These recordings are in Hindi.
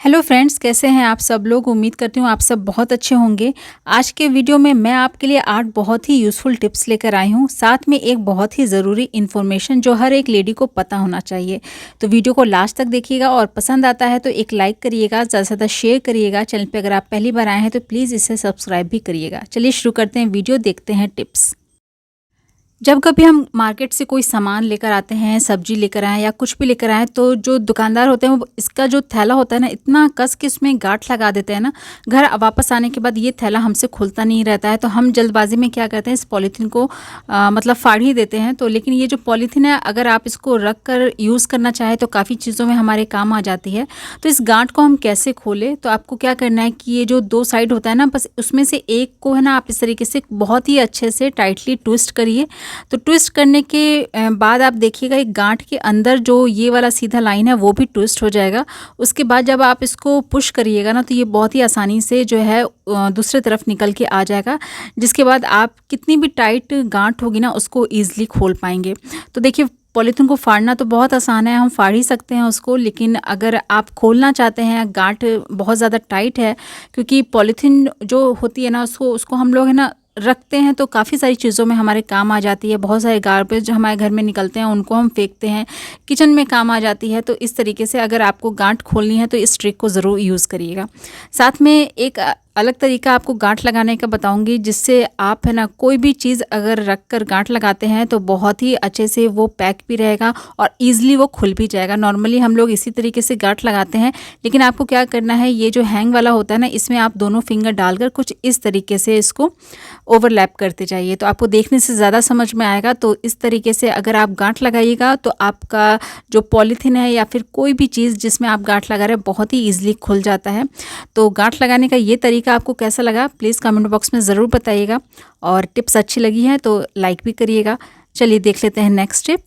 हेलो फ्रेंड्स, कैसे हैं आप सब लोग। उम्मीद करती हूँ आप सब बहुत अच्छे होंगे। आज के वीडियो में मैं आपके लिए 8 बहुत ही यूज़फुल टिप्स लेकर आई हूँ, साथ में एक बहुत ही ज़रूरी इन्फॉर्मेशन जो हर एक लेडी को पता होना चाहिए। तो वीडियो को लास्ट तक देखिएगा और पसंद आता है तो एक लाइक करिएगा, ज़्यादा से ज़्यादा शेयर करिएगा। चैनल पे अगर आप पहली बार आए हैं तो प्लीज़ इसे सब्सक्राइब भी करिएगा। चलिए शुरू करते हैं वीडियो, देखते हैं टिप्स। जब कभी हम मार्केट से कोई सामान लेकर आते हैं, सब्जी लेकर आएँ या कुछ भी लेकर आएँ, तो जो दुकानदार होते हैं वो इसका जो थैला होता है ना, इतना कस के उसमें गांठ लगा देते हैं ना, घर वापस आने के बाद ये थैला हमसे खुलता नहीं रहता है। तो हम जल्दबाजी में क्या करते हैं, इस पॉलीथीन को मतलब फाड़ ही देते हैं। तो लेकिन ये जो पॉलीथीन है, अगर आप इसको रख कर यूज़ करना चाहें तो काफ़ी चीज़ों में हमारे काम आ जाती है। तो इस गांठ को हम कैसे खोलें, तो आपको क्या करना है कि ये जो 2 साइड होता है ना, बस उसमें से एक को है ना, आप इस तरीके से बहुत ही अच्छे से टाइटली ट्विस्ट करिए। तो ट्विस्ट करने के बाद आप देखिएगा एक गांठ के अंदर जो ये वाला सीधा लाइन है वो भी ट्विस्ट हो जाएगा। उसके बाद जब आप इसको पुश करिएगा ना, तो ये बहुत ही आसानी से जो है दूसरी तरफ निकल के आ जाएगा, जिसके बाद आप कितनी भी टाइट गांठ होगी ना उसको ईजिली खोल पाएंगे। तो देखिए, पॉलीथीन को फाड़ना तो बहुत आसान है, हम फाड़ ही सकते हैं उसको, लेकिन अगर आप खोलना चाहते हैं, गांठ बहुत ज़्यादा टाइट है, क्योंकि पॉलीथीन जो होती है ना, उसको हम लोग है ना रखते हैं तो काफ़ी सारी चीज़ों में हमारे काम आ जाती है। बहुत सारे गार्बेज जो हमारे घर में निकलते हैं उनको हम फेंकते हैं, किचन में काम आ जाती है। तो इस तरीके से अगर आपको गांठ खोलनी है तो इस ट्रिक को ज़रूर यूज़ करिएगा। साथ में एक अलग तरीका आपको गांठ लगाने का बताऊंगी, जिससे आप है ना कोई भी चीज़ अगर रख कर गांठ लगाते हैं तो बहुत ही अच्छे से वो पैक भी रहेगा और ईजिली वो खुल भी जाएगा। नॉर्मली हम लोग इसी तरीके से गांठ लगाते हैं, लेकिन आपको क्या करना है, ये जो हैंग वाला होता है ना, इसमें आप दोनों फिंगर डालकर कुछ इस तरीके से इसको ओवरलैप करते जाइए, तो आपको देखने से ज़्यादा समझ में आएगा। तो इस तरीके से अगर आप गांठ लगाइएगा तो आपका जो पॉलीथीन है या फिर कोई भी चीज़ जिसमें आप गांठ लगा रहे हैं बहुत ही ईजिली खुल जाता है। तो गांठ लगाने का ये तरीका आपको कैसा लगा प्लीज़ कमेंट बॉक्स में ज़रूर बताइएगा, और टिप्स अच्छी लगी है तो लाइक भी करिएगा। चलिए देख लेते हैं नेक्स्ट टिप।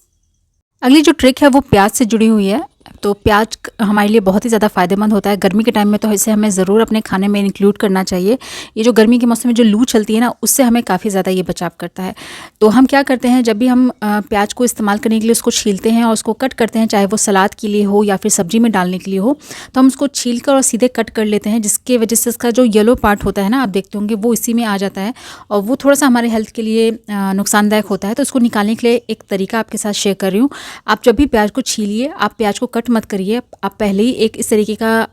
अगली जो ट्रिक है वो प्याज से जुड़ी हुई है। तो प्याज हमारे लिए बहुत ही ज़्यादा फ़ायदेमंद होता है गर्मी के टाइम में, तो इसे हमें ज़रूर अपने खाने में इंक्लूड करना चाहिए। ये जो गर्मी के मौसम में जो लू चलती है ना, उससे हमें काफ़ी ज़्यादा ये बचाव करता है। तो हम क्या करते हैं, जब भी हम प्याज को इस्तेमाल करने के लिए उसको छीलते हैं और उसको कट करते हैं, चाहे वो सलाद के लिए हो या फिर सब्जी में डालने के लिए हो, तो हम उसको छील कर और सीधे कट कर लेते हैं, जिसकी वजह से इसका जो येलो पार्ट होता है ना, आप देखते होंगे वो इसी में आ जाता है और वो थोड़ा सा हमारे हेल्थ के लिए नुकसानदायक होता है। तो उसको निकालने के लिए एक तरीका आपके साथ शेयर कर रही हूँ। आप जब भी प्याज को छीलिए, आप प्याज को कट मत करिए, आप पहले ही एक इस तरीके का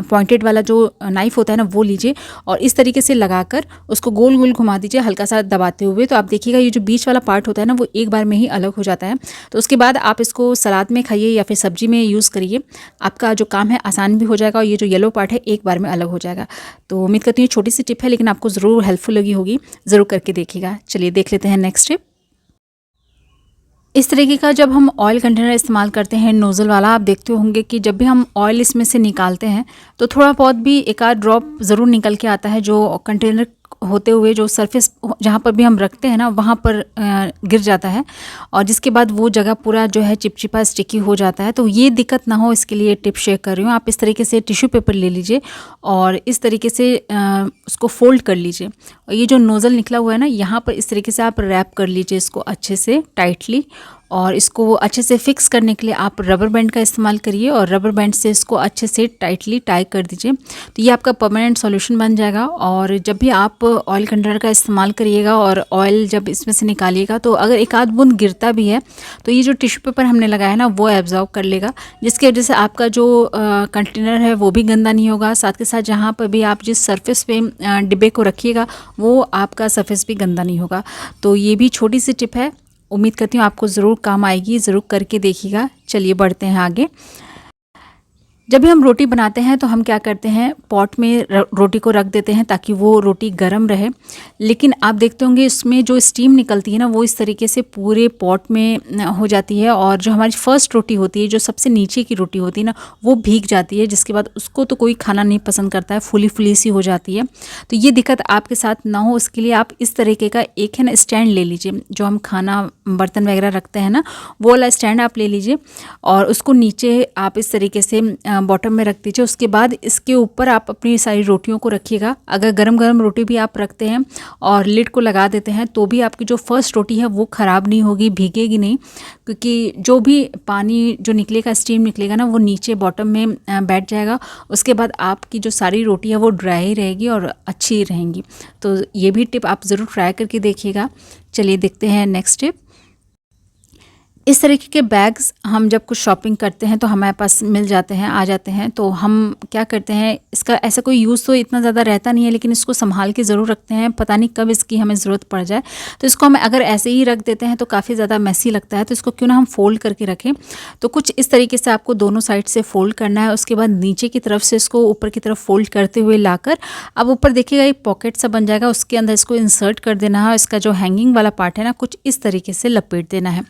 पॉइंटेड वाला जो नाइफ होता है ना वो लीजिए और इस तरीके से लगाकर उसको गोल गोल घुमा दीजिए हल्का सा दबाते हुए। तो आप देखिएगा ये जो बीच वाला पार्ट होता है ना वो एक बार में ही अलग हो जाता है। तो उसके बाद आप इसको सलाद में खाइए या फिर सब्जी में यूज़ करिए, आपका जो काम है आसान भी हो जाएगा और ये जो येलो पार्ट है एक बार में अलग हो जाएगा। तो उम्मीद करती हूँ छोटी सी टिप है लेकिन आपको ज़रूर हेल्पफुल लगी होगी, ज़रूर करके देखिएगा। चलिए देख लेते हैं नेक्स्ट टिप। इस तरीके का जब हम ऑयल कंटेनर इस्तेमाल करते हैं नोज़ल वाला, आप देखते होंगे कि जब भी हम ऑयल इसमें से निकालते हैं तो थोड़ा बहुत भी एक आध ड्रॉप ज़रूर निकल के आता है, जो कंटेनर होते हुए जो सरफेस जहाँ पर भी हम रखते हैं ना वहाँ पर गिर जाता है और जिसके बाद वो जगह पूरा जो है चिपचिपा स्टिकी हो जाता है। तो ये दिक्कत ना हो इसके लिए टिप शेयर कर रही हूँ। आप इस तरीके से टिश्यू पेपर ले लीजिए और इस तरीके से उसको फोल्ड कर लीजिए और ये जो नोज़ल निकला हुआ है ना, यहाँ पर इस तरीके से आप रैप कर लीजिए इसको अच्छे से टाइटली, और इसको अच्छे से फिक्स करने के लिए आप रबर बैंड का इस्तेमाल करिए और रबर बैंड से इसको अच्छे से टाइटली टाई कर दीजिए। तो ये आपका परमानेंट सॉल्यूशन बन जाएगा। और जब भी आप ऑयल कंटेनर का इस्तेमाल करिएगा और ऑयल जब इसमें से निकालिएगा, तो अगर एक आध बूंद गिरता भी है तो ये जो टिश्यू पेपर हमने लगाया है ना वो एब्जॉर्ब कर लेगा, जिसकी वजह से आपका जो कंटेनर है वो भी गंदा नहीं होगा। साथ के साथ जहाँ पर भी आप जिस सरफेस पे डिब्बे को रखिएगा वो आपका सरफेस भी गंदा नहीं होगा। तो ये भी छोटी सी टिप है, उम्मीद करती हूँ आपको ज़रूर काम आएगी, ज़रूर करके देखिएगा। चलिए बढ़ते हैं आगे। जब भी हम रोटी बनाते हैं तो हम क्या करते हैं, पॉट में रोटी को रख देते हैं ताकि वो रोटी गर्म रहे, लेकिन आप देखते होंगे इसमें जो स्टीम निकलती है ना वो इस तरीके से पूरे पॉट में हो जाती है और जो हमारी फर्स्ट रोटी होती है, जो सबसे नीचे की रोटी होती है ना, वो भीग जाती है, जिसके बाद उसको तो कोई खाना नहीं पसंद करता है, फूली फूली सी हो जाती है। तो ये दिक्कत आपके साथ ना हो उसके लिए आप इस तरीके का एक है ना स्टैंड ले लीजिए, जो हम खाना बर्तन वगैरह रखते हैं ना वो वाला स्टैंड आप ले लीजिए और उसको नीचे आप इस तरीके से बॉटम में रख दीजिए। उसके बाद इसके ऊपर आप अपनी सारी रोटियों को रखिएगा। अगर गरम गरम रोटी भी आप रखते हैं और लिड को लगा देते हैं तो भी आपकी जो फर्स्ट रोटी है वो ख़राब नहीं होगी, भीगेगी नहीं, क्योंकि जो भी पानी जो निकलेगा, स्टीम निकलेगा ना, वो नीचे बॉटम में बैठ जाएगा। उसके बाद आपकी जो सारी रोटी है वो ड्राई रहेगी और अच्छी रहेंगी। तो ये भी टिप आप ज़रूर ट्राई करके देखिएगा। चलिए देखते हैं नेक्स्ट टिप। इस तरीके के बैग्स हम जब कुछ शॉपिंग करते हैं तो हमारे पास मिल जाते हैं, आ जाते हैं, तो हम क्या करते हैं, इसका ऐसा कोई यूज़ तो इतना ज़्यादा रहता नहीं है, लेकिन इसको संभाल के ज़रूर रखते हैं। पता नहीं कब इसकी हमें ज़रूरत पड़ जाए, तो इसको हम अगर ऐसे ही रख देते हैं तो काफ़ी ज़्यादा मैसी लगता है। तो इसको क्यों ना हम फोल्ड करके रखें। तो कुछ इस तरीके से आपको दोनों साइड से फोल्ड करना है। उसके बाद नीचे की तरफ से इसको ऊपर की तरफ फोल्ड करते हुए लाकर अब ऊपर देखिएगा एक पॉकेट सा बन जाएगा, उसके अंदर इसको इंसर्ट कर देना है। इसका जो हैंगिंग वाला पार्ट है ना, कुछ इस तरीके से लपेट देना है।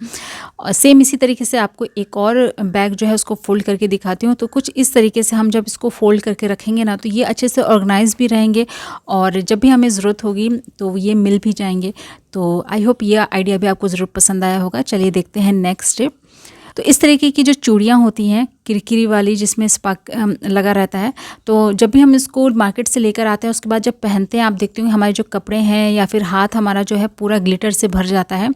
और सेम इसी तरीके से आपको एक और बैग जो है उसको फोल्ड करके दिखाती हूँ। तो कुछ इस तरीके से हम जब इसको फोल्ड करके रखेंगे ना, तो ये अच्छे से ऑर्गेनाइज भी रहेंगे और जब भी हमें ज़रूरत होगी तो ये मिल भी जाएंगे। तो आई होप ये आइडिया भी आपको ज़रूर पसंद आया होगा। चलिए देखते हैं नेक्स्ट स्टेप। तो इस तरीके की जो चूड़ियाँ होती हैं किरकिरी वाली, जिसमें स्पार्क लगा रहता है, तो जब भी हम इसको मार्केट से लेकर आते हैं उसके बाद जब पहनते हैं, आप देखते होंगे हमारे जो कपड़े हैं या फिर हाथ हमारा जो है पूरा ग्लिटर से भर जाता है,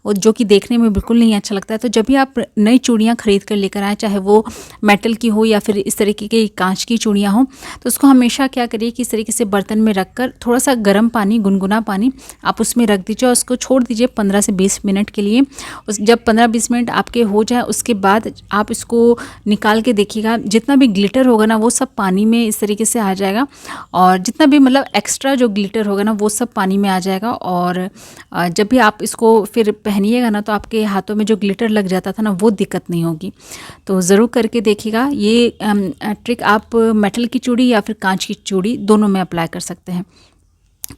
और जो कि देखने में बिल्कुल नहीं अच्छा लगता है। तो जब भी आप नई चूड़ियाँ खरीद कर लेकर आएँ, चाहे वो मेटल की हो या फिर इस तरीके की कांच की चूड़ियाँ हों, तो उसको हमेशा क्या करिए कि इस तरीके से बर्तन में रख कर थोड़ा सा गर्म पानी, गुनगुना पानी आप उसमें रख दीजिए और उसको छोड़ दीजिए 15 से 20 मिनट के लिए। जब 15-20 मिनट आपके हो जाए उसके बाद आप इसको निकाल के देखिएगा, जितना भी ग्लिटर होगा ना वो सब पानी में इस तरीके से आ जाएगा, और जितना भी मतलब एक्स्ट्रा जो ग्लिटर होगा ना वो सब पानी में आ जाएगा। और जब भी आप इसको फिर पहनिएगा ना तो आपके हाथों में जो ग्लिटर लग जाता था ना वो दिक्कत नहीं होगी। तो ज़रूर करके देखिएगा। ये ट्रिक आप मेटल की चूड़ी या फिर कांच की चूड़ी दोनों में अप्लाई कर सकते हैं।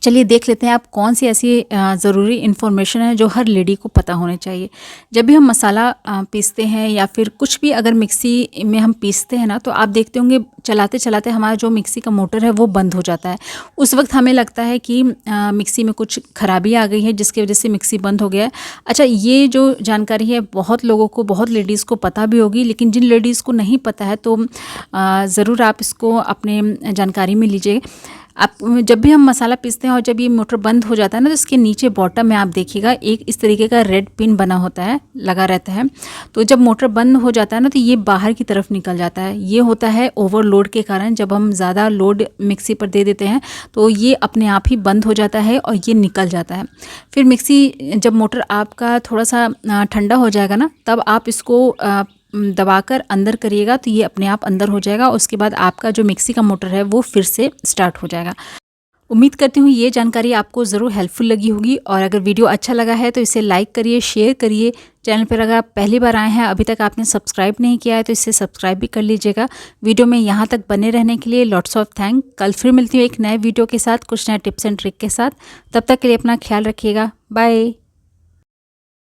चलिए देख लेते हैं आप कौन सी ऐसी ज़रूरी इन्फॉर्मेशन है जो हर लेडी को पता होनी चाहिए। जब भी हम मसाला पीसते हैं या फिर कुछ भी अगर मिक्सी में हम पीसते हैं ना, तो आप देखते होंगे चलाते चलाते हमारा जो मिक्सी का मोटर है वो बंद हो जाता है। उस वक्त हमें लगता है कि मिक्सी में कुछ खराबी आ गई है जिसकी वजह से मिक्सी बंद हो गया है। अच्छा, ये जो जानकारी है बहुत लोगों को, बहुत लेडीज़ को पता भी होगी, लेकिन जिन लेडीज़ को नहीं पता है तो ज़रूर आप इसको अपने जानकारी में लीजिए। आप जब भी हम मसाला पीसते हैं और जब ये मोटर बंद हो जाता है ना, तो इसके नीचे बॉटम में आप देखिएगा एक इस तरीके का रेड पिन बना होता है, लगा रहता है। तो जब मोटर बंद हो जाता है ना तो ये बाहर की तरफ निकल जाता है। ये होता है ओवरलोड के कारण। जब हम ज़्यादा लोड मिक्सी पर दे देते हैं तो ये अपने आप ही बंद हो जाता है और ये निकल जाता है। फिर मिक्सी, जब मोटर आपका थोड़ा सा ठंडा हो जाएगा ना, तब आप इसको दबाकर अंदर करिएगा तो ये अपने आप अंदर हो जाएगा। उसके बाद आपका जो मिक्सी का मोटर है वो फिर से स्टार्ट हो जाएगा। उम्मीद करती हूँ ये जानकारी आपको ज़रूर हेल्पफुल लगी होगी, और अगर वीडियो अच्छा लगा है तो इसे लाइक करिए, शेयर करिए। चैनल पर अगर आप पहली बार आए हैं, अभी तक आपने सब्सक्राइब नहीं किया है, तो इसे सब्सक्राइब भी कर लीजिएगा। वीडियो में यहाँ तक बने रहने के लिए लॉट्स ऑफ थैंक। कल फिर मिलती हूँ एक नए वीडियो के साथ, कुछ नए टिप्स एंड ट्रिक के साथ। तब तक के लिए अपना ख्याल रखिएगा। बाय।